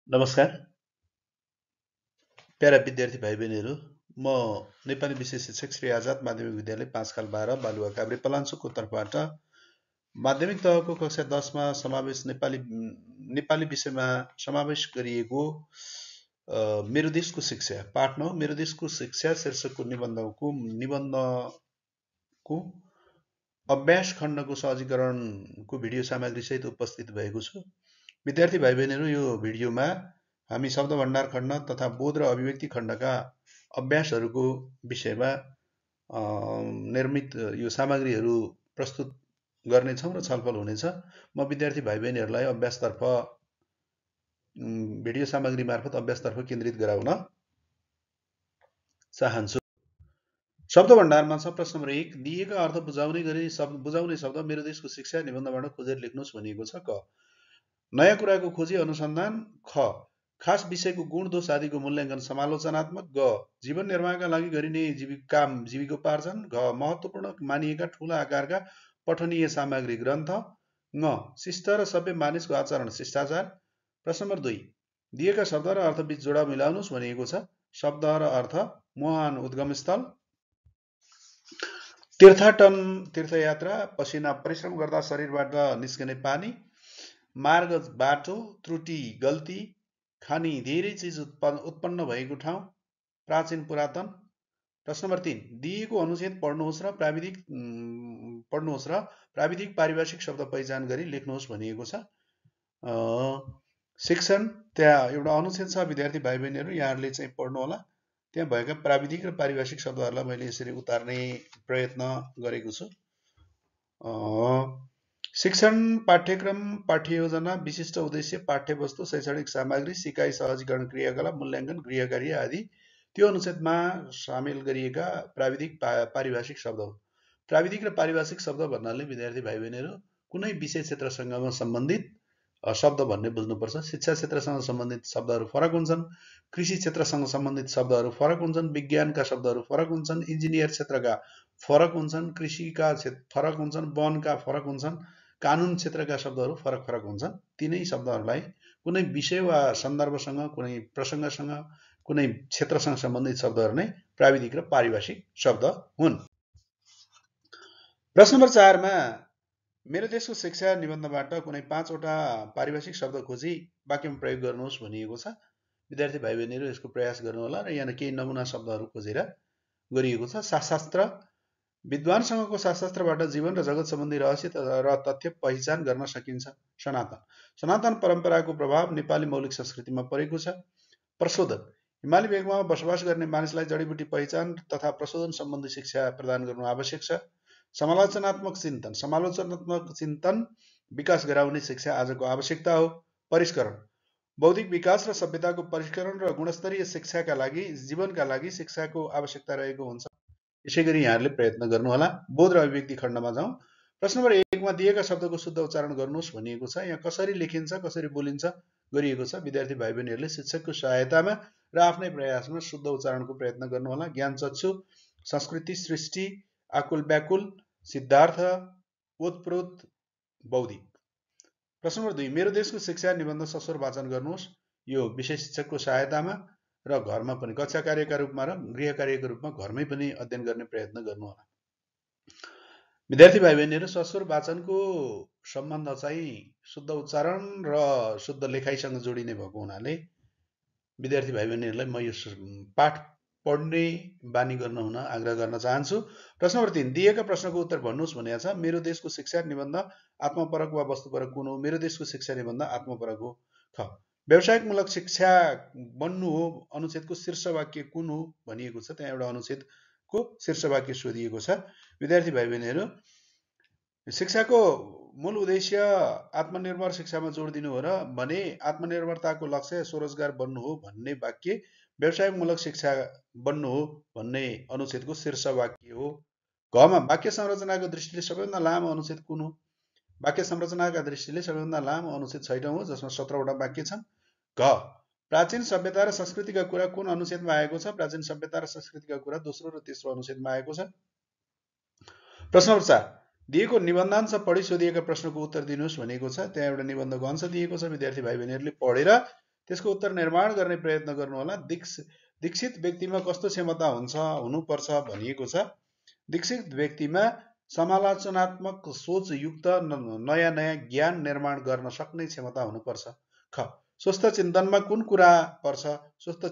नमस्कार प्यारा विद्यार्थी भाइ बहिनीहरू। म नेपाली विषय शिक्षक श्री आजाद माध्यमिक विद्यालय 5 खाल 12 बालुवा काभ्रे पलाञ्चोकको तर्फबाट माध्यमिक तहको कक्षा 10 मा समावेश नेपाली विषयमा समावेश गरिएको मेरो देशको शिक्षा पाठ 9 मेरो देशको शिक्षा शीर्षकको निबन्धको अभ्यास खण्डको सहजीकरणको भिडियो सामग्री सहित उपस्थित भएको छु। विद्यार्थी भाइ बहिनीहरू, यो भिडियोमा हामी शब्द भण्डार खण्ड तथा बोध र अभिव्यक्ति खण्डका अभ्यासहरूको विषयमा निर्मित यो सामग्रीहरू प्रस्तुत गर्नेछौँ र छलफल हुनेछ। म विद्यार्थी भाइ बहिनीहरूलाई अभ्यासतर्फ भिडियो सामग्री मार्फत अभ्यासतर्फ केन्द्रित गराउन चाहन्छु। शब्द भण्डारमा छ प्रश्न नम्बर 1, दिएका अर्थ बुझाउने शब्द मेरो देशको शिक्षा निबन्धबाट खोजेर लेख्नुहोस् भनिएको छ। क, नयाँ कुराको खोजी अनुसन्धान। ख, खास विषयको गुण दोष आदिको मूल्याङ्कन समालोचनात्मक। ग, जीवन निर्वाहका लागि गरिने जीविकोपार्जन। घ, महत्त्वपूर्ण मानिएका ठूला आकारका पठनीय सामग्री ग्रन्थ। ङ, शिष्ट र सभ्य मानिसको आचरण शिष्टाचार। प्रश्न नम्बर 2, दिएका शब्द र अर्थबीच जोडा मिलाउनुहोस् भनिएको छ। शब्द र अर्थ: मुहान उद्गमस्थल, तीर्थाटन तीर्थयात्रा, पसिना परिश्रम गर्दा शरीरबाट निस्कने पानी, मार्ग बाटो, त्रुटि गल्ती, खानी धेरै चिज उत्पन्न भएको ठाउँ, प्राचीन पुरातन। प्रश्न नम्बर 3, दिएको अनुच्छेद पढ्नुहोस् र प्राविधिक पारिभाषिक शब्द पहिचान गरी लेख्नुहोस् भनिएको छ। शिक्षण, त्यहाँ एउटा अनुच्छेद छ विद्यार्थी भाइ बहिनीहरू, यहाँहरूले चाहिँ पढ्नु होला। त्यहाँ भएका प्राविधिक र पारिभाषिक शब्दहरूलाई मैले यसरी उतार्ने प्रयत्न गरेको छु। शिक्षण पाठ्यक्रम, पाठ्ययोजना, विशिष्ट उद्देश्य, पाठ्यवस्तु, शैक्षणिक सामग्री, सिकाइ सहजीकरण क्रियाकलाप, मूल्याङ्कन, गृहकार्य आदि त्यो अनुच्छेदमा सामेल गरिएका प्राविधिक पारिभाषिक शब्द हो। प्राविधिक र पारिभाषिक शब्द भन्नाले विद्यार्थी भाइ बहिनीहरू कुनै विषय क्षेत्रसँग सम्बन्धित शब्द भन्ने बुझ्नुपर्छ। शिक्षा क्षेत्रसँग सम्बन्धित शब्दहरू फरक हुन्छन्, कृषि क्षेत्रसँग सम्बन्धित शब्दहरू फरक हुन्छन्, विज्ञानका शब्दहरू फरक हुन्छन्, इन्जिनियर क्षेत्रका फरक हुन्छन्, कृषिका फरक हुन्छन्, वनका फरक हुन्छन्, कानुन क्षेत्रका शब्दहरू फरक फरक हुन्छन्। तिनै शब्दहरूलाई कुनै विषय वा सन्दर्भसँग, कुनै प्रसङ्गसँग, कुनै क्षेत्रसँग सम्बन्धित शब्दहरू नै प्राविधिक र पारिभाषिक शब्द हुन्। प्रश्न नम्बर 4 मा मेरो देशको शिक्षा निबन्धबाट कुनै 5 वटा पारिभाषिक शब्द खोजी वाक्यमा प्रयोग गर्नुहोस् भनिएको छ। विद्यार्थी भाइ बहिनीहरू यसको प्रयास गर्नुहोला र यहाँ केही नमुना शब्दहरू खोजेर गरिएको छ। शास्त्र, विद्वानसँगको शास्त्रबाट जीवन र जगत सम्बन्धी रहस्य र तथ्य पहिचान गर्न सकिन्छ। सनातन, सनातन परम्पराको प्रभाव नेपाली मौलिक संस्कृतिमा परेको छ। प्रशोधन, हिमाली भेगमा बसोबास गर्ने मानिसलाई जडीबुटी पहिचान तथा प्रशोधन सम्बन्धी शिक्षा प्रदान गर्नु आवश्यक छ। समालोचनात्मक चिन्तन, समालोचनात्मक चिन्तन विकास गराउने शिक्षा आजको आवश्यकता हो। परिष्करण, बौद्धिक विकास र सभ्यताको परिष्करण र गुणस्तरीय शिक्षाका लागि जीवनका लागि शिक्षाको आवश्यकता रहेको हुन्छ। यसैगरी यहाँहरूले प्रयत्न गर्नुहोला। बोध र अभिव्यक्ति खण्डमा जाउँ। प्रश्न नम्बर 1 मा दिएका शब्दको शुद्ध उच्चारण गर्नुहोस् भनिएको छ। यहाँ कसरी लेखिन्छ, कसरी बोलिन्छ गरिएको छ। विद्यार्थी भाइ बहिनीहरूले शिक्षकको सहायतामा र आफ्नै प्रयासमा शुद्ध उच्चारणको प्रयत्न गर्नुहोला। ज्ञानचक्षु, संस्कृति, सृष्टि, आकुल व्याकुल, सिद्धार्थ, ओतप्रोत, बौद्धिक। प्रश्न नम्बर 2, मेरो देशको शिक्षा निबन्ध सस्वर वाचन गर्नुहोस्। यो विषय शिक्षकको सहायतामा र घरमा पनि कक्षा कार्यका रूपमा र गृह कार्यको रूपमा घरमै पनि अध्ययन गर्ने प्रयत्न गर्नुहोला। विद्यार्थी भाइ बहिनीहरू, सस्वर वाचनको सम्बन्ध चाहिँ शुद्ध उच्चारण र शुद्ध लेखाइसँग जोडिने भएको हुनाले विद्यार्थी भाइ बहिनीहरूलाई म यो पाठ पढ्ने बानी गर्न हुन आग्रह गर्न चाहन्छु। प्रश्न नम्बर 3, दिएका प्रश्नको उत्तर भन्नुहोस् भनेको छ। मेरो देशको शिक्षा निबन्ध आत्मपरक वा वस्तुपरक कुन हो? मेरो देशको शिक्षा निबन्ध आत्मपरक हो। ख, व्यावसायिकमूलक शिक्षा बन्नु हो अनुच्छेदको शीर्ष वाक्य कुन हो भनिएको छ। त्यहाँ एउटा अनुच्छेदको शीर्ष वाक्य सोधिएको छ। विद्यार्थी भाइ बहिनीहरू, शिक्षाको मूल उद्देश्य आत्मनिर्भर शिक्षामा जोड दिनु हो र भने आत्मनिर्भरताको लक्ष्य स्वरोजगार बन्नु हो भन्ने वाक्य व्यावसायिकमूलक शिक्षा बन्नु हो भन्ने अनुच्छेदको शीर्ष वाक्य हो। घमा वाक्य संरचनाको दृष्टिले सबैभन्दा लामो अनुच्छेद कुन हो? वाक्य संरचनाका दृष्टिले सबैभन्दा लामो अनुच्छेद 6औं हो, जसमा 17 वटा वाक्य छन्। घ, प्राचीन सभ्यता र संस्कृतिका कुरा कुन अनुच्छेदमा आएको छ? प्राचीन सभ्यता र संस्कृतिका कुरा दोस्रो र तेस्रो अनुच्छेदमा आएको छ। प्रश्न नम्बर 4, दिएको निबन्धांश पढी सोधिएका प्रश्नको उत्तर दिनुहोस् भनेको छ। त्यहाँ एउटा निबन्धको अंश दिएको छ। विद्यार्थी भाइ बहिनीहरूले पढेर त्यसको उत्तर निर्माण गर्ने प्रयत्न गर्नुहोला। दीक्षित व्यक्तिमा कस्तो क्षमता हुनुपर्छ भनिएको छ। दीक्षित व्यक्तिमा समालोचनात्मक सोचयुक्त नयाँ नयाँ ज्ञान निर्माण गर्न सक्ने क्षमता हुनुपर्छ। ख स्वस्थ चिन्तनमा कुन कुरा पर्छ? स्वस्थ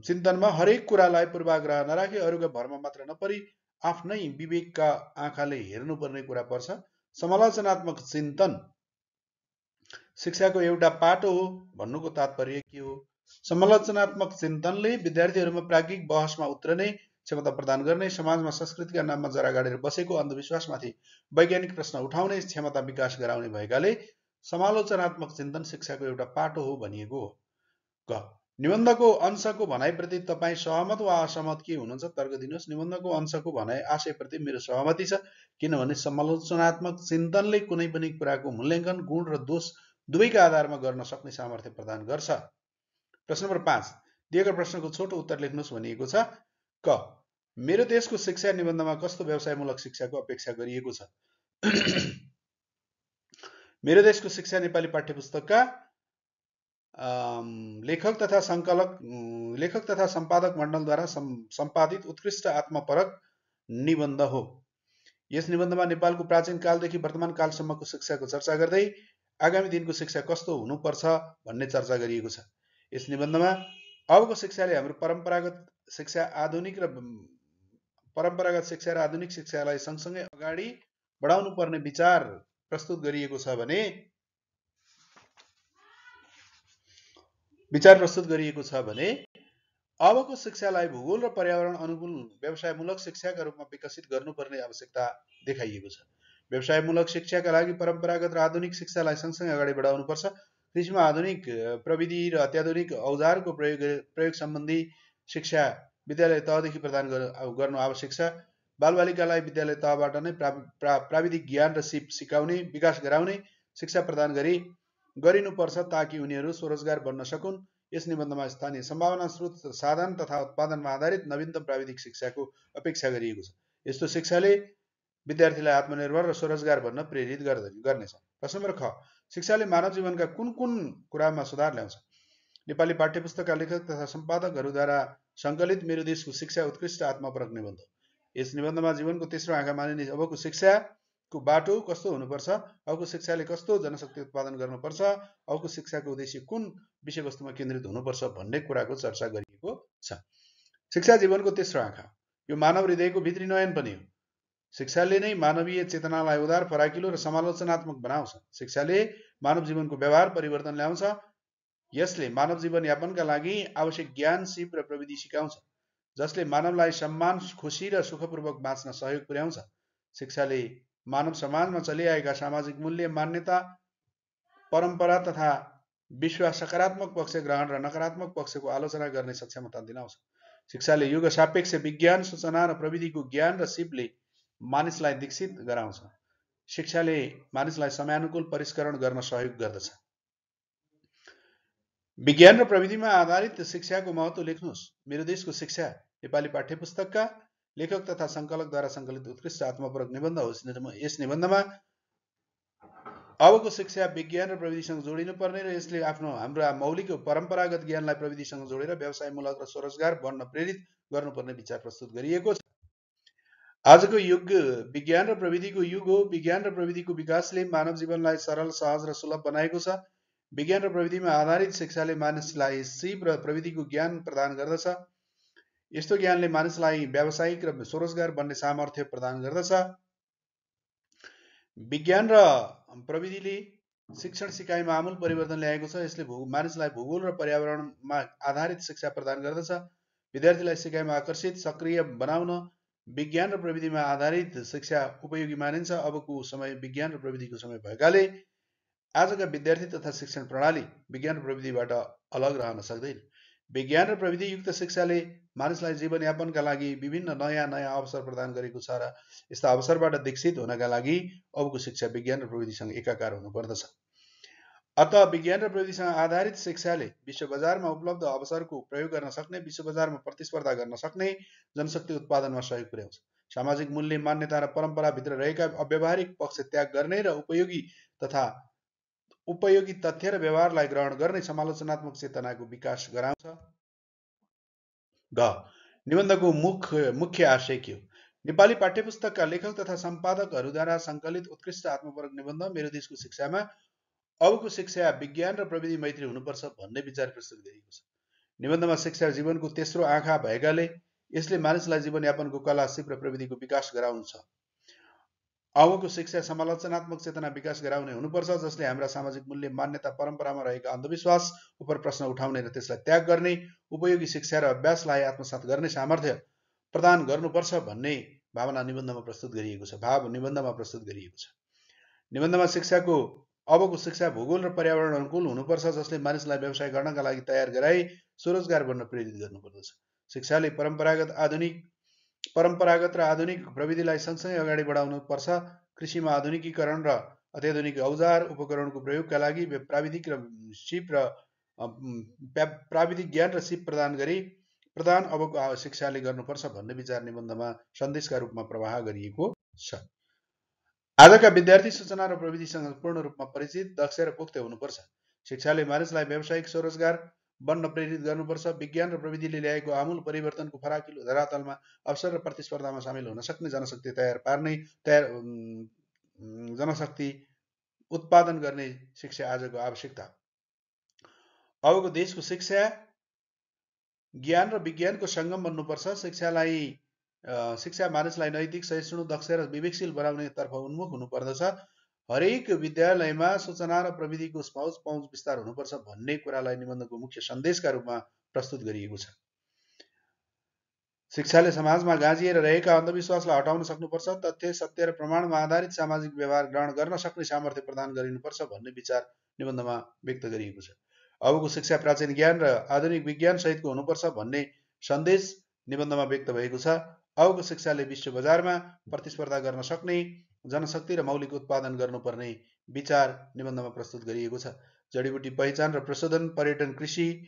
चिन्तनमा हरेक कुरालाई पूर्वाग्रह नराखी अरूका भरमा मात्र नपरी आफ्नै विवेकका आँखाले हेर्नुपर्ने कुरा पर्छ। समालोचनात्मक चिन्तन शिक्षाको एउटा पाटो हो भन्नुको तात्पर्य के हो? समालोचनात्मक चिन्तनले विद्यार्थीहरूमा प्राज्ञिक बहसमा उत्रने क्षमता प्रदान गर्ने, समाजमा संस्कृतिका नाममा जरा गाडेर बसेको अन्धविश्वासमाथि वैज्ञानिक प्रश्न उठाउने क्षमता विकास गराउने भएकाले समालोचनात्मक चिन्तन शिक्षाको एउटा पाटो हो भनिएको हो। ग निबन्धको अंशको भनाइप्रति तपाईँ सहमत वा असहमत के हुनुहुन्छ? तर्क दिनुहोस्। निबन्धको अंशको भनाइ आशयप्रति मेरो सहमति छ, किनभने समालोचनात्मक चिन्तनले कुनै पनि कुराको मूल्याङ्कन गुण र दोष दुवैका आधारमा गर्न सक्ने सामर्थ्य प्रदान गर्छ। प्रश्न नम्बर 5 दिएका प्रश्नको छोटो उत्तर लेख्नुहोस् भनिएको छ। क मेरो देशको शिक्षा निबन्धमा कस्तो व्यवसायमूलक शिक्षाको अपेक्षा गरिएको छ? मेरो देशको शिक्षा नेपाली पाठ्यपुस्तकका लेखक तथा सम्पादक मण्डलद्वारा सम्पादित उत्कृष्ट आत्मपरक निबन्ध हो। यस निबन्धमा नेपालको प्राचीन कालदेखि वर्तमान कालसम्मको शिक्षाको चर्चा गर्दै आगामी दिनको शिक्षा कस्तो हुनुपर्छ भन्ने चर्चा गरिएको छ। यस निबन्धमा अबको शिक्षाले हाम्रो परम्परागत शिक्षा र आधुनिक शिक्षालाई सँगसँगै अगाडि बढाउनु पर्ने विचार प्रस्तुत गरिएको छ भने अबको शिक्षालाई भूगोल र पर्यावरण अनुकूल व्यवसायमूलक शिक्षाका रूपमा विकसित गर्नुपर्ने आवश्यकता देखाइएको छ। व्यवसायमूलक शिक्षाका लागि परम्परागत र आधुनिक शिक्षालाई सँगसँगै अगाडि बढाउनुपर्छ। कृषिमा आधुनिक प्रविधि र अत्याधुनिक औजारको प्रयोग सम्बन्धी शिक्षा विद्यालय तहदेखि प्रदान गर्नु आवश्यक छ। बालबालिकालाई विद्यालय तहबाट नै प्राविधिक ज्ञान र सिप सिकाउने, विकास गराउने शिक्षा प्रदान गरिनुपर्छ ताकि उनीहरू स्वरोजगार बन्न सकुन्। यस निबन्धमा स्थानीय सम्भावना, स्रोत, साधन तथा उत्पादनमा आधारित नवीनतम प्राविधिक शिक्षाको अपेक्षा गरिएको छ। यस्तो शिक्षाले विद्यार्थीलाई आत्मनिर्भर र स्वरोजगार बन्न प्रेरित गर्नेछ। प्रश्न नम्बर ख शिक्षाले मानव जीवनका कुन कुन कुरामा सुधार ल्याउँछ? नेपाली पाठ्यपुस्तकका लेखक तथा सम्पादकहरूद्वारा सङ्कलित मेरो देशको शिक्षा उत्कृष्ट आत्मपरक निबन्ध। यस निबन्धमा जीवनको तेस्रो आँखा मानिने अबको शिक्षाको बाटो कस्तो हुनुपर्छ, अबको शिक्षाले कस्तो जनशक्ति उत्पादन गर्नुपर्छ, अबको शिक्षाको उद्देश्य कुन विषयवस्तुमा केन्द्रित हुनुपर्छ भन्ने कुराको चर्चा गरिएको छ। शिक्षा जीवनको तेस्रो आँखा, यो मानव हृदयको भित्री नयन पनि हो। शिक्षाले नै मानवीय चेतनालाई उदार, फराकिलो र समालोचनात्मक बनाउँछ। शिक्षाले मानव जीवनको व्यवहार परिवर्तन ल्याउँछ। यसले मानव जीवन यापनका लागि आवश्यक ज्ञान, सिप र प्रविधि सिकाउँछ, जसले मानवलाई सम्मान, खुसी र सुखपूर्वक बाँच्न सहयोग पुर्याउँछ। शिक्षाले मानव समाजमा चलिआएका सामाजिक मूल्य, मान्यता, परम्परा तथा विश्वास, सकारात्मक पक्ष ग्रहण र नकारात्मक पक्षको आलोचना गर्ने सक्षमता दिलाउँछ। शिक्षाले युग सापेक्ष विज्ञान, सूचना र प्रविधिको ज्ञान र सिपले मानिसलाई दीक्षित गराउँछ। शिक्षाले मानिसलाई समयानुकूल परिष्करण गर्न सहयोग गर्दछ। विज्ञान र प्रविधिमा आधारित शिक्षाको महत्त्व लेख्नुहोस्। मेरो देशको शिक्षा नेपाली पाठ्यपुस्तकका लेखक तथा सङ्कलकद्वारा सङ्कलित उत्कृष्ट आत्मपरक निबन्ध हो। यस निबन्धमा अबको शिक्षा विज्ञान र प्रविधिसँग जोडिनुपर्ने र यसले हाम्रो मौलिक परम्परागत ज्ञानलाई प्रविधिसँग जोडेर व्यवसायमूलक र स्वरोजगार बन्न प्रेरित गर्नुपर्ने विचार प्रस्तुत गरिएको छ। आजको युग विज्ञान र प्रविधिको युग हो। विज्ञान र प्रविधिको विकासले मानव जीवनलाई सरल, सहज र सुलभ बनाएको छ। विज्ञान र प्रविधिमा आधारित शिक्षाले मानिसलाई सिप र प्रविधिको ज्ञान प्रदान गर्दछ। यस्तो ज्ञानले मानिसलाई व्यावसायिक र स्वरोजगार बन्ने सामर्थ्य प्रदान गर्दछ। विज्ञान र प्रविधिले शिक्षण सिकाइमा आमूल परिवर्तन ल्याएको छ। यसले मानिसलाई भूगोल र पर्यावरणमा आधारित शिक्षा प्रदान गर्दछ। विद्यार्थीलाई सिकाइमा आकर्षित, सक्रिय बनाउन विज्ञान र प्रविधिमा आधारित शिक्षा उपयोगी मानिन्छ। अबको समय विज्ञान र प्रविधिको समय भएकाले आजका विद्यार्थी तथा शिक्षण प्रणाली विज्ञान र प्रविधिबाट अलग रहन सक्दैन। विज्ञान र प्रविधि युक्त शिक्षाले मानिसलाई जीवनयापनका लागि विभिन्न नयाँ नयाँ अवसर प्रदान गरेको छ र यस्ता अवसरबाट दीक्षित हुनका लागि अबको शिक्षा विज्ञान र प्रविधिसँग एकाकार हुनुपर्दछ। अत विज्ञान र प्रविधिसँग आधारित शिक्षाले विश्व बजारमा उपलब्ध अवसरको प्रयोग गर्न सक्ने, विश्व बजारमा प्रतिस्पर्धा गर्न सक्ने जनशक्ति उत्पादनमा सहयोग पुर्याउँछ। सामाजिक मूल्य, मान्यता र परम्पराभित्र रहेका अव्यावहारिक पक्ष त्याग गर्ने र उपयोगी तथा उपयोगी तथ्य र व्यवहारलाई ग्रहण गर्ने समालोचनात्मक चेतनाको विकास गराउँछ। ग निबन्धको मुख्य आशय के हो? नेपाली पाठ्यपुस्तकका लेखक तथा सम्पादकहरूद्वारा सङ्कलित उत्कृष्ट आत्मपरक निबन्ध मेरो देशको शिक्षामा अबको शिक्षा विज्ञान र प्रविधि मैत्री हुनुपर्छ भन्ने विचार प्रस्तुत गरिएको छ। निबन्धमा शिक्षा जीवनको तेस्रो आँखा भएकाले यसले मानिसलाई जीवनयापनको कला, सिप र प्रविधिको विकास गराउँछ। अबको शिक्षा समालोचनात्मक चेतना विकास गराउने हुनुपर्छ, जसले हाम्रा सामाजिक मूल्य, मान्यता, परम्परामा रहेका अन्धविश्वास उप प्रश्न उठाउने र त्यसलाई त्याग गर्ने, उपयोगी शिक्षा र अभ्यासलाई आत्मसात गर्ने सामर्थ्य प्रदान गर्नुपर्छ भन्ने भावना निबन्धमा प्रस्तुत गरिएको छ। निबन्धमा शिक्षाको अबको शिक्षा भूगोल र पर्यावरण अनुकूल हुनुपर्छ, जसले मानिसलाई व्यवसाय गर्नका लागि तयार गराई स्वरोजगार बन्न प्रेरित गर्नुपर्दछ। शिक्षाले परम्परागत र आधुनिक प्रविधिलाई सँगसँगै अगाडि बढाउनु पर्छ। कृषिमा आधुनिकीकरण र अत्याधुनिक औजार उपकरणको प्रयोगका लागि प्राविधिक ज्ञान र सिप प्रदान अबको शिक्षाले गर्नुपर्छ भन्ने विचार निबन्धमा सन्देशका रूपमा प्रवाह गरिएको छ। आजका विद्यार्थी सूचना र प्रविधिसँग पूर्ण रूपमा परिचित, दक्ष र पुख्त हुनुपर्छ। शिक्षाले मानिसलाई व्यावसायिक स्वरोजगार बन्न प्रेरित गर्नुपर्छ। विज्ञान र प्रविधिले ल्याएको आमूल परिवर्तनको फराकिलो धरातलमा अवसर र प्रतिस्पर्धामा सामेल हुन सक्ने जनशक्ति उत्पादन गर्ने शिक्षा आजको आवश्यकता। अबको देशको शिक्षा ज्ञान र विज्ञानको सङ्गम बन्नुपर्छ। शिक्षा मानिसलाई नैतिक, सहिष्णु, दक्ष र विवेकशील बनाउने तर्फ उन्मुख हुनुपर्दछ। हरेक विद्यालयमा सूचना र प्रविधिको पहुँच विस्तार हुनुपर्छ भन्ने कुरालाई निबन्धको मुख्य सन्देशका रूपमा प्रस्तुत गरिएको छ। शिक्षाले समाजमा गाँजिएर रहेका अन्धविश्वासलाई हटाउन सक्नुपर्छ। तथ्य, सत्य र प्रमाणमा आधारित सामाजिक व्यवहार ग्रहण गर्न सक्ने सामर्थ्य प्रदान गरिनुपर्छ भन्ने विचार निबन्धमा व्यक्त गरिएको छ। अबको शिक्षा प्राचीन ज्ञान र आधुनिक विज्ञान सहितको हुनुपर्छ भन्ने सन्देश निबन्धमा व्यक्त भएको छ। अबको शिक्षाले विश्व बजारमा प्रतिस्पर्धा गर्न सक्ने जनशक्ति र मौलिक उत्पादन गर्नुपर्ने विचार निबन्धमा प्रस्तुत गरिएको छ। जडीबुटी पहिचान र प्रशोधन, पर्यटन, कृषि,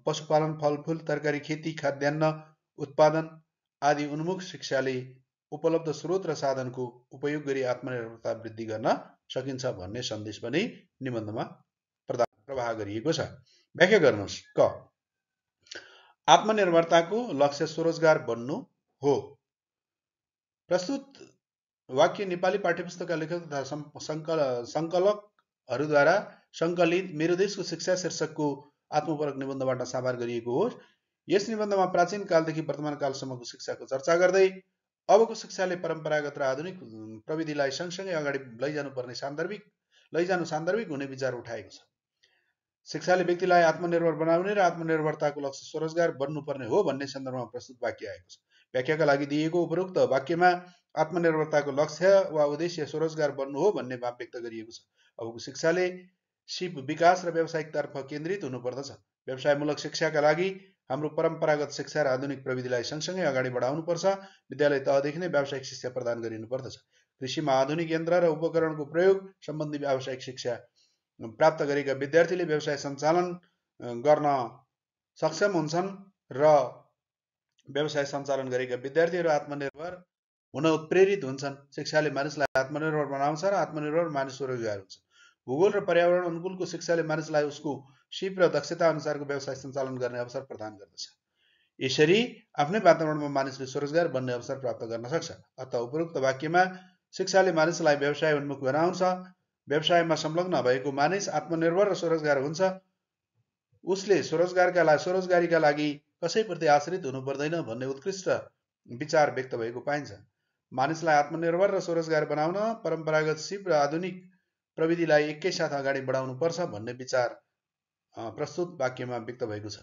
पशुपालन, फलफुल, तरकारी खेती, खाद्यान्न उत्पादन आदि उन्मुख शिक्षाले उपलब्ध स्रोत र साधनको उपयोग गरी आत्मनिर्भरता वृद्धि गर्न सकिन्छ भन्ने सन्देश पनि निबन्धमा प्रवाह गरिएको छ। व्याख्या गर्नुहोस्। क आत्मनिर्भरताको लक्ष्य स्वरोजगार बन्नु हो। प्रस्तुत वाक्य नेपाली पाठ्यपुस्तकका लेखक तथा सङ्कलकहरूद्वारा सङ्कलित मेरो देशको शिक्षा शीर्षकको आत्मपरक निबन्धबाट साभार गरिएको हो। यस निबन्धमा प्राचीन कालदेखि वर्तमान कालसम्मको शिक्षाको चर्चा गर्दै अबको शिक्षाले परम्परागत र आधुनिक प्रविधिलाई सँगसँगै अगाडि लैजानु सान्दर्भिक हुने विचार उठाएको छ। शिक्षाले व्यक्तिलाई आत्मनिर्भर बनाउने र आत्मनिर्भरताको लक्ष्य स्वरोजगार बन्नुपर्ने हो भन्ने सन्दर्भमा प्रस्तुत वाक्य आएको छ। व्याख्याका लागि दिएको उपरोक्त वाक्यमा आत्मनिर्भरताको लक्ष्य वा उद्देश्य स्वरोजगार बन्नु हो भन्ने भाव व्यक्त गरिएको छ। अबको शिक्षाले सिप विकास र व्यावसायिकतर्फ केन्द्रित हुनुपर्दछ। व्यवसायमूलक शिक्षाका लागि हाम्रो परम्परागत शिक्षा र आधुनिक प्रविधिलाई सँगसँगै अगाडि बढाउनुपर्छ। विद्यालय तहदेखि नै व्यावसायिक शिक्षा प्रदान गरिनुपर्दछ। कृषिमा आधुनिक यन्त्र र उपकरणको प्रयोग सम्बन्धी व्यावसायिक शिक्षा प्राप्त गरेका विद्यार्थीले व्यवसाय सञ्चालन गर्न सक्षम हुन्छन् र व्यवसाय सञ्चालन गरेका विद्यार्थीहरू आत्मनिर्भर हुन उत्प्रेरित हुन्छन्। शिक्षाले मानिसलाई आत्मनिर्भर बनाउँछ र आत्मनिर्भर मानिस स्वरोजगार हुन्छ। भूगोल र पर्यावरण अनुकूलको शिक्षाले मानिसलाई उसको सिप र दक्षता अनुसारको व्यवसाय सञ्चालन गर्ने अवसर प्रदान गर्दछ। यसरी आफ्नै वातावरणमा मानिसले स्वरोजगार बन्ने अवसर प्राप्त गर्न सक्छ। अत उपरोक्त वाक्यमा शिक्षाले मानिसलाई व्यवसाय उन्मुख बनाउँछ। व्यवसायमा संलग्न भएको मानिस आत्मनिर्भर र स्वरोजगार हुन्छ। उसले स्वरोजगारीका लागि कसैप्रति आश्रित हुनु पर्दैन भन्ने उत्कृष्ट विचार व्यक्त भएको पाइन्छ। मानिसलाई आत्मनिर्भर र स्वरोजगार बनाउन परम्परागत सिप र आधुनिक प्रविधिलाई एकैसाथ अगाडि बढाउनु पर्छ भन्ने विचार प्रस्तुत वाक्यमा व्यक्त भएको छ।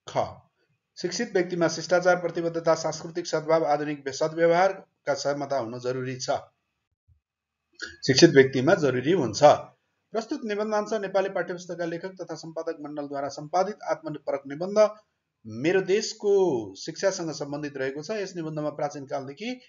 ख शिक्षित व्यक्तिमा शिष्टाचार, प्रतिबद्धता, सांस्कृतिक सद्भाव, आधुनिक सद्व्यवहारका क्षमता हुन जरुरी छ। शिक्षित व्यक्तिमा जरुरी हुन्छ। प्रस्तुत निबन्धांश नेपाली पाठ्यपुस्तकका लेखक तथा सम्पादक मण्डलद्वारा सम्पादित आत्मपरक निबन्ध मेरो देशको शिक्षासँग सम्बन्धित रहेको छ। यस निबन्धमा प्राचीन कालदेखि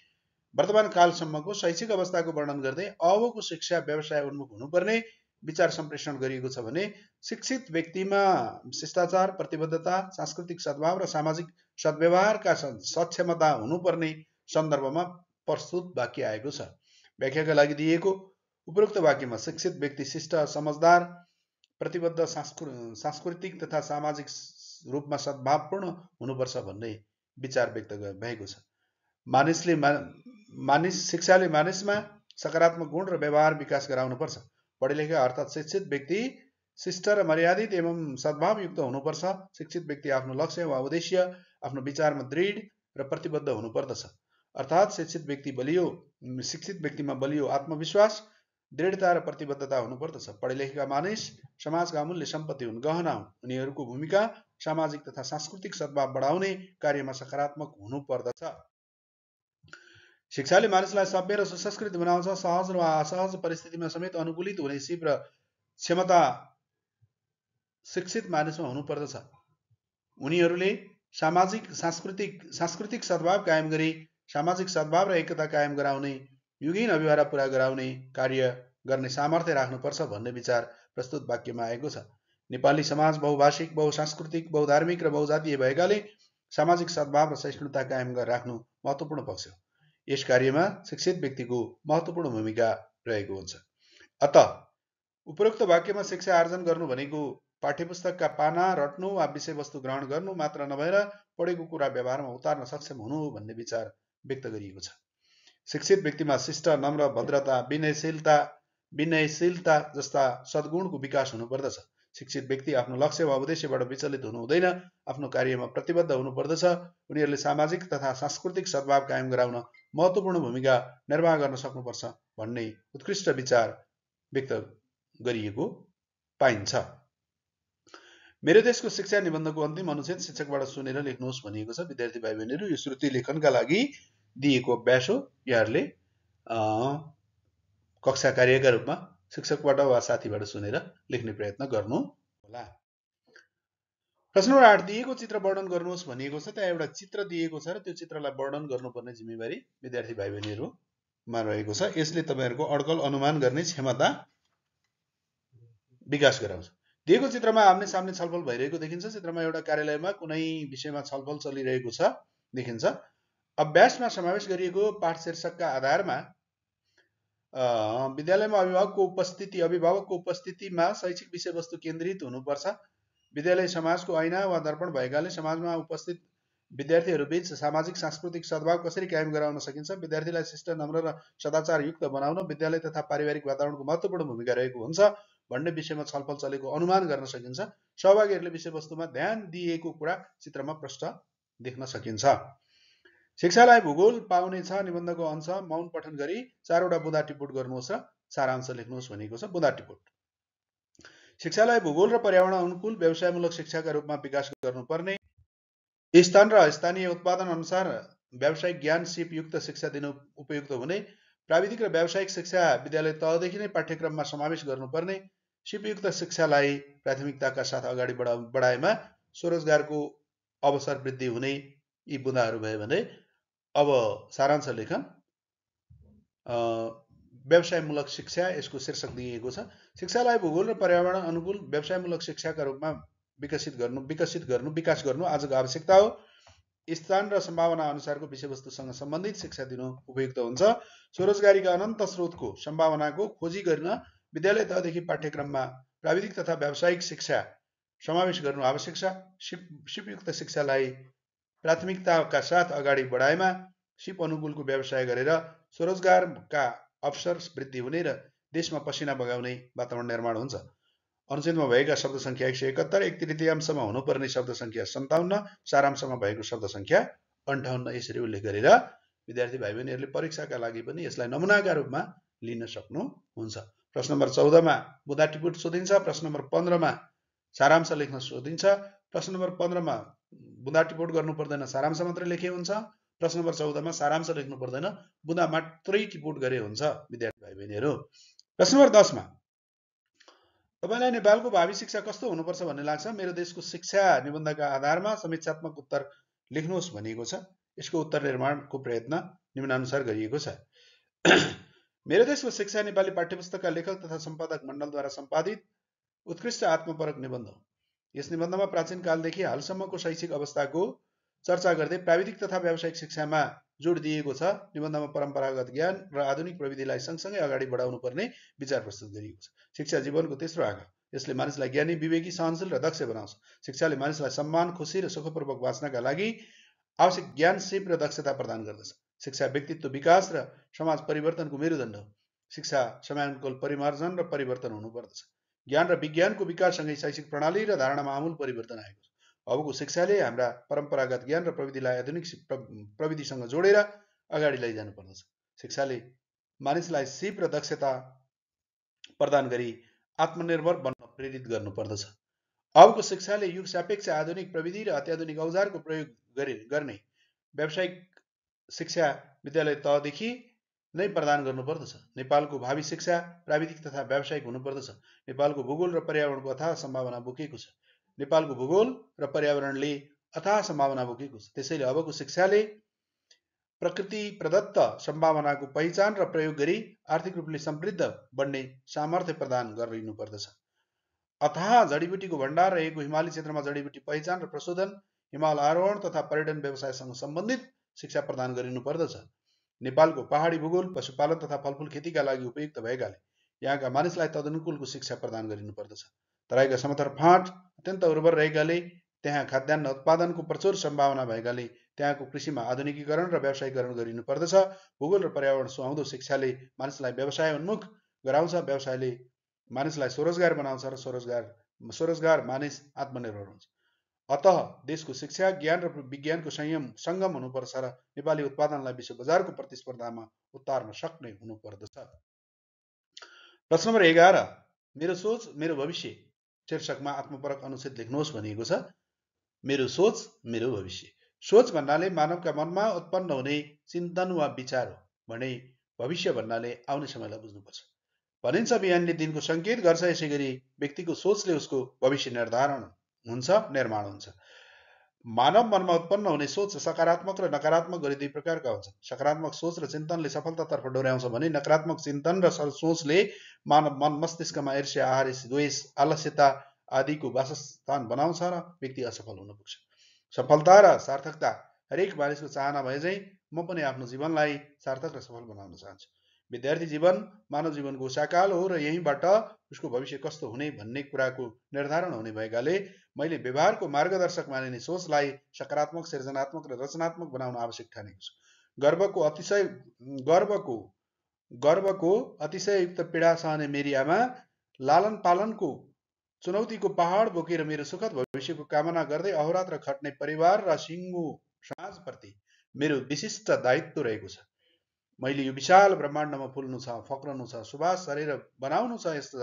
वर्तमान कालसम्मको शैक्षिक अवस्थाको वर्णन गर्दै अबको शिक्षा व्यवसाय उन्मुख हुनुपर्ने विचार सम्प्रेषण गरिएको छ भने शिक्षित व्यक्तिमा शिष्टाचार, प्रतिबद्धता, सांस्कृतिक सद्भाव र सामाजिक सद्व्यवहारका सक्षमता हुनुपर्ने सन्दर्भमा प्रस्तुत वाक्य आएको छ। व्याख्याका लागि दिएको उपरोक्त वाक्यमा शिक्षित व्यक्ति शिष्ट, समझदार, प्रतिबद्ध, सांस्कृतिक तथा सामाजिक रूपमा सद्भावपूर्ण हुनुपर्छ भन्ने विचार व्यक्त भएको छ। शिक्षाले मानिसमा सकारात्मक गुण र व्यवहार विकास गराउनुपर्छ। पढे लेखेका अर्थात् शिक्षित व्यक्ति शिष्ट र मर्यादित एवं सद्भावयुक्त हुनुपर्छ। शिक्षित व्यक्ति आफ्नो लक्ष्य वा उद्देश्य आफ्नो विचारमा दृढ र प्रतिबद्ध हुनुपर्दछ। अर्थात् शिक्षित व्यक्तिमा बलियो आत्मविश्वास, दृढता र प्रतिबद्धता हुनुपर्दछ। पढे लेखेका मानिस समाजका अमूल्य सम्पत्ति हुन्, गहना हुन्। उनीहरूको भूमिका सामाजिक तथा सांस्कृतिक सद्भाव बढाउने कार्यमा सकारात्मक हुनुपर्दछ। शिक्षाले मानिसलाई सभ्य र सुसंस्कृत बनाउँछ। सहज र असहज परिस्थितिमा समेत अनुकूलित हुने सिप र क्षमता शिक्षित मानिसमा हुनुपर्दछ। उनीहरूले सांस्कृतिक सद्भाव कायम गरी सामाजिक सद्भाव र एकता कायम गराउने, युगीन अभिभारा पूरा गराउने कार्य गर्ने सामर्थ्य राख्नुपर्छ भन्ने विचार प्रस्तुत वाक्यमा आएको छ। नेपाली समाज बहुभाषिक, बहुसांस्कृतिक, बहुधार्मिक र बहुजातीय भएकाले सामाजिक सद्भाव र सहिष्णुता कायम राख्नु महत्त्वपूर्ण पक्ष हो। यस कार्यमा शिक्षित व्यक्तिको महत्त्वपूर्ण भूमिका रहेको हुन्छ। अत उपरोक्त वाक्यमा शिक्षा आर्जन गर्नु भनेको पाठ्यपुस्तकका पाना रट्नु वा विषयवस्तु ग्रहण गर्नु मात्र नभएर पढेको कुरा व्यवहारमा उतार्न सक्षम हुनु हो भन्ने विचार व्यक्त गरिएको छ। शिक्षित व्यक्तिमा शिष्ट, नम्र, भद्रता, विनयशीलता जस्ता सद्गुणको विकास हुनुपर्दछ। शिक्षित व्यक्ति आफ्नो लक्ष्य वा उद्देश्यबाट विचलित हुनु हुँदैन, आफ्नो कार्यमा प्रतिबद्ध हुनुपर्दछ। उनीहरूले सामाजिक तथा सांस्कृतिक सद्भाव कायम गराउन महत्त्वपूर्ण भूमिका निर्वाह गर्न सक्नुपर्छ भन्ने उत्कृष्ट विचार व्यक्त गरिएको पाइन्छ। मेरो देशको शिक्षा निबन्धको अन्तिम अनुच्छेद शिक्षकबाट सुनेर लेख्नुहोस् भनिएको छ। विद्यार्थी भाइ बहिनीहरू, यो श्रुति लेखनका लागि दिएको अभ्यास हो। यहाँहरूले कक्षा कार्यका रूपमा शिक्षकबाट वा साथीबाट सुनेर लेख्ने प्रयत्न गर्नु होला। प्रश्न नम्बर 8, दिएको चित्र वर्णन गर्नुहोस् भनिएको छ। त्यहाँ एउटा चित्र दिएको छ र त्यो चित्रलाई वर्णन गर्नुपर्ने जिम्मेवारी विद्यार्थी भाइ बहिनीहरूमा रहेको छ। यसले तपाईहरुको अड्कल अनुमान गर्ने क्षमता विकास गराउँछ। दिएको चित्रमा आम्ने सामने छलफल भइरहेको देखिन्छ। चित्रमा एउटा कार्यालयमा कुनै विषयमा छलफल चलिरहेको छ देखिन्छ। अभ्यासमा समावेश गरिएको पाठ शीर्षकका आधारमा विद्यालयमा अभिभावकको उपस्थितिमा शैक्षिक विषयवस्तु केन्द्रित हुनुपर्छ। विद्यालय समाजको ऐना वा दर्पण भएकाले समाजमा उपस्थित विद्यार्थीहरूबीच सामाजिक सांस्कृतिक सद्भाव कसरी कायम गराउन सकिन्छ, विद्यार्थीलाई शिष्ट, नम्र र सदाचारयुक्त बनाउन विद्यालय तथा पारिवारिक वातावरणको महत्त्वपूर्ण भूमिका रहेको हुन्छ भन्ने विषयमा छलफल चलेको अनुमान गर्न सकिन्छ। सहभागीहरूले विषयवस्तुमा ध्यान दिएको कुरा चित्रमा प्रष्ट देख्न सकिन्छ। शिक्षालाई भूगोल पाउने छ निबन्धको अंश मौन पठन गरी 4 वटा बुँदा टिपुट गर्नुहोस् र सारांश लेख्नुहोस् भनिएको छ। बुँदा टिपुट: शिक्षालाई भूगोल र पर्यावरण अनुकूल व्यवसायमूलक शिक्षाका रूपमा विकास गर्नुपर्ने, स्थान र स्थानीय उत्पादन अनुसार व्यावसायिक ज्ञान सिपयुक्त शिक्षा दिन उपयुक्त हुने, प्राविधिक र व्यावसायिक शिक्षा विद्यालय तहदेखि नै पाठ्यक्रममा समावेश गर्नुपर्ने, सिपयुक्त शिक्षालाई प्राथमिकताका साथ अगाडि बढाएमा स्वरोजगारको अवसर वृद्धि हुने, यी बुँदाहरू भए भने अब सारांश लेखन व्यवसायमूलक शिक्षा यसको शीर्षक दिएको छ। शिक्षालाई भूगोल र पर्यावरण अनुकूल व्यवसायमूलक शिक्षाका रूपमा विकास गर्नु आजको आवश्यकता हो। स्थान र सम्भावना अनुसारको विषयवस्तुसँग सम्बन्धित शिक्षा दिनु उपयुक्त हुन्छ। स्वरोजगारीका अनन्त स्रोतको सम्भावनाको खोजी गर्न विद्यालय तहदेखि पाठ्यक्रममा प्राविधिक तथा व्यावसायिक शिक्षा समावेश गर्नु आवश्यक छ। सिपयुक्त शिक्षालाई प्राथमिकताका साथ अगाडि बढाएमा सिप अनुकूलको व्यवसाय गरेर स्वरोजगारका अवसर वृद्धि हुने र देशमा पसिना बगाउने वातावरण निर्माण हुन्छ। अनुच्छेदमा भएका शब्द संख्या 171, 1/3 हुनुपर्ने शब्द संख्या 57, सारांशमा भएको शब्द संख्या 58 यसरी उल्लेख गरेर विद्यार्थी भाइ बहिनीहरूले परीक्षाका लागि पनि यसलाई नमुनाका रूपमा लिन सक्नुहुन्छ। प्रश्न नम्बर 14 मा बुँदा टिपुट सोधिन्छ। प्रश्न नम्बर 15 मा सारांश लेख्न सोधिन्छ। प्रश्न नम्बर 15 मा बुँदा टिपुट गर्नु पर्दैन, सारांश मात्रै लेखे हुन्छ। प्रश्न नम्बर 14 मा सारांश लेख्नु पर्दैन, बुँदा मात्रै टिपुट गरे हुन्छ विद्यार्थी भाइ बहिनीहरू। प्रश्न नम्बर 10 मा तपाईलाई नेपालको भावी शिक्षा कस्तो हुनुपर्छ भन्ने लाग्छ? मेरो देशको शिक्षा निबन्धका आधारमा समीक्षात्मक उत्तर लेख्नुहोस् भनिएको छ। यसको उत्तर निर्माणको प्रयत्न निम्नानुसार गरिएको छ। मेरो देशको शिक्षा नेपाली पाठ्यपुस्तकका लेखक तथा सम्पादक मण्डलद्वारा सम्पादित उत्कृष्ट आत्मपरक निबन्ध हो। यस निबन्धमा प्राचीन कालदेखि हालसम्मको शैक्षिक अवस्थाको चर्चा गर्दै प्राविधिक तथा व्यावसायिक शिक्षामा जोड दिएको छ। निबन्धमा परम्परागत ज्ञान र आधुनिक प्रविधिलाई सँगसँगै अगाडि बढाउनु पर्ने विचार प्रस्तुत गरिएको छ। शिक्षा जीवनको तेस्रो आँखा। यसले मानिसलाई ज्ञानी, विवेकी, सहनशील र दक्ष बनाउँछ। शिक्षाले मानिसलाई सम्मान, खुसी र सुखपूर्वक बाँच्नका लागि आवश्यक ज्ञान, सिप र दक्षता प्रदान गर्दछ। शिक्षा व्यक्तित्व विकास र समाज परिवर्तनको मेरुदण्ड हो। शिक्षा समयानुकूल परिमार्जन र परिवर्तन हुनुपर्दछ। ज्ञान र विज्ञानको विकाससँगै शैक्षिक प्रणाली र धारणामा आमूल परिवर्तन आएको छ। अबको शिक्षाले हाम्रा परम्परागत ज्ञान र प्रविधिलाई आधुनिक प्रविधिसँग जोडेर अगाडि लैजानु पर्दछ। शिक्षाले मानिसलाई सिप र दक्षता प्रदान गरी आत्मनिर्भर बन्न प्रेरित गर्नुपर्दछ। अबको शिक्षाले युग सापेक्ष आधुनिक प्रविधि र अत्याधुनिक औजारको प्रयोग गर्ने व्यावसायिक शिक्षा विद्यालय तहदेखि नै प्रदान गर्नुपर्दछ। नेपालको भावी शिक्षा प्राविधिक तथा व्यावसायिक हुनुपर्दछ। नेपालको भूगोल र पर्यावरणको अथाह सम्भावना बोकेको छ। नेपालको भूगोल र पर्यावरणले अथाह सम्भावना बोकेको छ। त्यसैले अबको शिक्षाले प्रकृति प्रदत्त सम्भावनाको पहिचान र प्रयोग गरी आर्थिक रूपले समृद्ध बन्ने सामर्थ्य प्रदान गरिनुपर्दछ। अथाह जडीबुटीको भण्डार रहेको हिमाली क्षेत्रमा जडीबुटी पहिचान र प्रशोधन, हिमाल आरोहण तथा पर्यटन व्यवसायसँग सम्बन्धित शिक्षा प्रदान गरिनुपर्दछ। नेपालको पहाडी भूगोल पशुपालन तथा फलफुल खेतीका लागि उपयुक्त भएकाले यहाँका मानिसलाई तदनुकूलको शिक्षा प्रदान गरिनुपर्दछ। तराईका समथर फाँट अत्यन्त उर्वर रहेकाले त्यहाँ खाद्यान्न उत्पादनको प्रचुर सम्भावना भएकाले त्यहाँको कृषिमा आधुनिकीकरण र व्यावसायीकरण गरिनुपर्दछ। भूगोल र पर्यावरण सुहाउँदो शिक्षाले मानिसलाई व्यवसाय उन्मुख गराउँछ। व्यवसायले मानिसलाई स्वरोजगार बनाउँछ र स्वरोजगार मानिस आत्मनिर्भर हुन्छ। अतः देशको शिक्षा, ज्ञान र विज्ञानको सङ्गम हुनुपर्छ र नेपाली उत्पादनलाई विश्व बजारको प्रतिस्पर्धामा उतार्न सक्ने हुनुपर्दछ। प्रश्न नम्बर 11, मेरो सोच मेरो भविष्य शीर्षकमा आत्मपरक अनुच्छेद लेख्नुहोस् भनिएको छ। मेरो सोच मेरो भविष्य। सोच भन्नाले मानवका मनमा उत्पन्न हुने चिन्तन वा विचार हो भने भविष्य भन्नाले आउने समयलाई बुझ्नुपर्छ। भनिन्छ बिहानले दिनको सङ्केत गर्छ, यसै गरी व्यक्तिको सोचले उसको भविष्य निर्धारण हुन्छ, निर्माण हुन्छ। मानव मनमा उत्पन्न हुने सोच सकारात्मक र नकारात्मक गरी दुई प्रकारका हुन्छन्। सकारात्मक सोच र चिन्तनले सफलतातर्फ डोर्याउँछ भने नकारात्मक चिन्तन र सोचले मानव मन मस्तिष्कमा ईर्ष्या, आहार, द्वेष, आलस्यता आदिको वासस्थान बनाउँछ र व्यक्ति असफल हुन पुग्छ। सफलता र सार्थकता हरेक मानिसको चाहना भए झैँ म पनि आफ्नो जीवनलाई सार्थक र सफल बनाउन चाहन्छु। विद्यार्थी जीवन मानव जीवनको साकाल हो र यहीँबाट उसको भविष्य कस्तो हुने भन्ने कुराको निर्धारण हुने भएकाले मैले व्यवहारको मार्गदर्शक मानिने सोचलाई सकारात्मक, सृजनात्मक र रचनात्मक बनाउन आवश्यक ठानेको छु। गर्वको अतिशययुक्त पीडा सहने मेरी आमा लालन पालनको चुनौतीको पहाड बोकेर मेरो सुखद भविष्यको कामना गर्दै अहोरात्र खट्ने परिवार र सिङ्गो समाजप्रति मेरो विशिष्ट दायित्व रहेको छ। मैले यो विशाल ब्रह्माण्डमा फुल्नु छ, फक्रनु छ, सुवास शरीर बनाउनु छ। यस्तो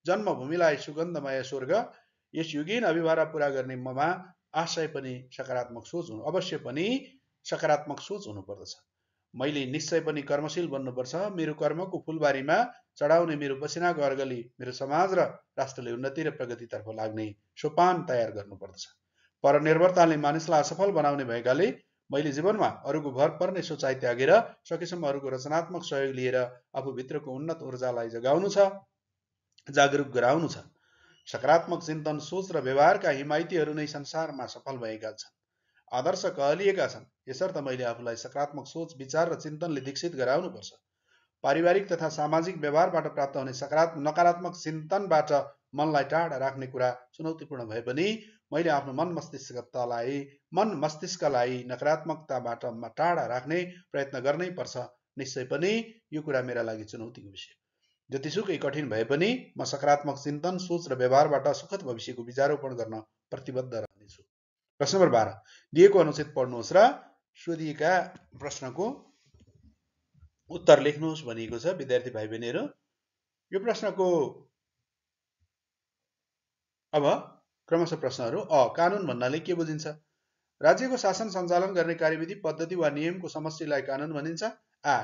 जन्मभूमिलाई सुगन्धमय स्वर्ग यस युगीन अभिभारा पूरा गर्ने ममा आशय पनि सकारात्मक सोच हुनु अवश्य पनि सकारात्मक सोच हुनुपर्दछ। मैले निश्चय पनि कर्मशील बन्नुपर्छ। मेरो कर्मको फुलबारीमा चढाउने मेरो पसिनाको अर्घले मेरो समाज र राष्ट्रले उन्नति र प्रगतितर्फ लाग्ने सोपान तयार गर्नुपर्दछ। परनिर्भरताले मानिसलाई असफल बनाउने भएकाले मैले जीवनमा अरूको भर पर्ने सोचाइ त्यागेर सकेसम्म अरूको रचनात्मक सहयोग लिएर आफूभित्रको उन्नत ऊर्जालाई जगाउनु छ, जागरुक गराउनु छ। सकारात्मक चिन्तन, सोच र व्यवहारका हिमायतीहरू नै संसारमा सफल भएका छन्, आदर्श कहलिएका छन्। यसर्थ मैले आफूलाई सकारात्मक सोच, विचार र चिन्तनले दीक्षित गराउनुपर्छ। पारिवारिक तथा सामाजिक व्यवहारबाट प्राप्त हुने नकारात्मक चिन्तनबाट मनलाई टाढा राख्ने कुरा चुनौतीपूर्ण भए पनि मैले आफ्नो मन मस्तिष्कलाई नकारात्मकताबाट टाढा राख्ने प्रयत्न गर्नै पर्छ। निश्चय पनि यो कुरा मेरा लागि चुनौतीको विषय। जतिसुकै कठिन भए पनि म सकारात्मक चिन्तन, सोच र व्यवहारबाट सुखद भविष्यको बीजारोपण गर्न प्रतिबद्ध रहनेछु। प्रश्न नम्बर 12, दिएको अनुच्छेद पढ्नुहोस् र सोधिएका प्रश्नको उत्तर लेख्नुहोस् भनिएको छ। विद्यार्थी भाइ बहिनीहरू, यो प्रश्नको अब क्रमशः प्रश्नहरू। कानुन भन्नाले के बुझिन्छ? राज्यको शासन सञ्चालन गर्ने कार्यविधि, पद्धति वा नियमको समष्टिलाई कानुन भनिन्छ।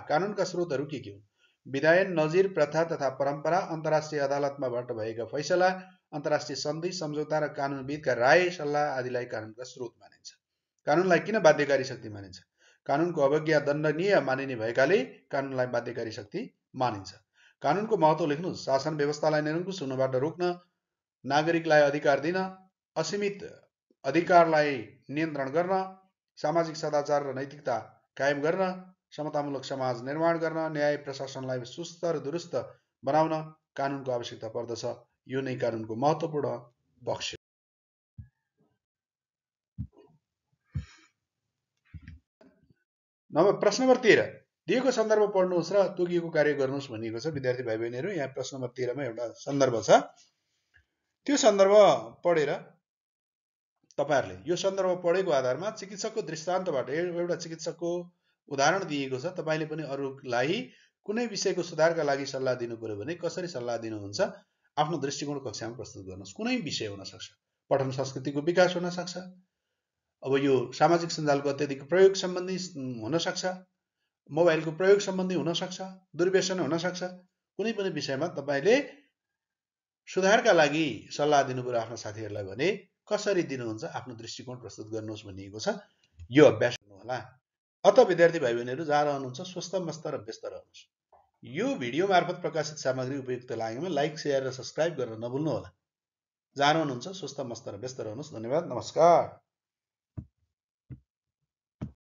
कानुनका स्रोतहरू के हुन्? विधायन, नजिर, प्रथा तथा परम्परा, अन्तर्राष्ट्रिय अदालतमाबाट भएका फैसला, अन्तर्राष्ट्रिय सन्धि, सम्झौता र कानुनविदका राय सल्लाह आदिलाई कानुनका स्रोत मानिन्छ। कानुनलाई किन बाध्यकारी शक्ति मानिन्छ? कानुनको अवज्ञा दण्डनीय मानिने भएकाले कानुनलाई बाध्यकारी शक्ति मानिन्छ। कानुनको महत्त्व लेख्नुहोस्। शासन व्यवस्थालाई निरङ्कुश हुनबाट रोक्न, नागरिकलाई अधिकार दिन, असीमित अधिकारलाई नियन्त्रण गर्न, सामाजिक सदाचार र नैतिकता कायम गर्न, समतामूलक समाज निर्माण गर्न, न्याय प्रशासनलाई सुस्त र दुरुस्त बनाउन कानुनको आवश्यकता पर्दछ। यो नै कानुनको महत्त्वपूर्ण पक्ष हो। प्रश्न नम्बर 13 दिएको सन्दर्भ पढ्नुहोस् र तोकिएको कार्य गर्नुहोस् भनिएको छ। विद्यार्थी भाइ बहिनीहरू, यहाँ प्रश्न नम्बर 13 मा एउटा सन्दर्भ छ। त्यो सन्दर्भ पढेर तपाईहरुले यो सन्दर्भ पढेको आधारमा चिकित्सकको दृष्टान्तबाट एउटा चिकित्सकको उदाहरण दिएको छ। तपाईले पनि अरूलाई कुनै विषयको सुधारका लागि सल्लाह दिनु पर्यो भने कसरी सल्लाह दिनुहुन्छ, आफ्नो दृष्टिकोण कक्षामा प्रस्तुत गर्नुहोस्। कुनै विषय हुन सक्छ, पठन संस्कृतिको विकास हुन सक्छ, अब यो सामाजिक सञ्जालको अत्यधिक प्रयोग सम्बन्धी हुन सक्छ, मोबाइलको प्रयोग सम्बन्धी हुन सक्छ, दुर्व्यसन हुन सक्छ। कुनै पनि विषयमा तपाईले सुधारका लागि सल्लाह दिनु पर्यो आफ्नो साथीहरुलाई भने कसरी दिनुहुन्छ, आफ्नो दृष्टिकोण प्रस्तुत गर्नुहोस् भनिएको छ। यो अभ्यास गर्नु होला। अत विद्यार्थी भाइ बहिनीहरु जहाँ रहनुहुन्छ स्वस्थ मस्त र व्यस्त रहनुहोस्। यो भिडियो मार्फत प्रकाशित सामग्री उपयुक्त लागेमा लाइक, शेयर र सब्स्क्राइब गर्न नभुल्नु होला। जहाँ रहनुहुन्छ स्वस्थ मस्त र व्यस्त रहनुहोस्। धन्यवाद, नमस्कार।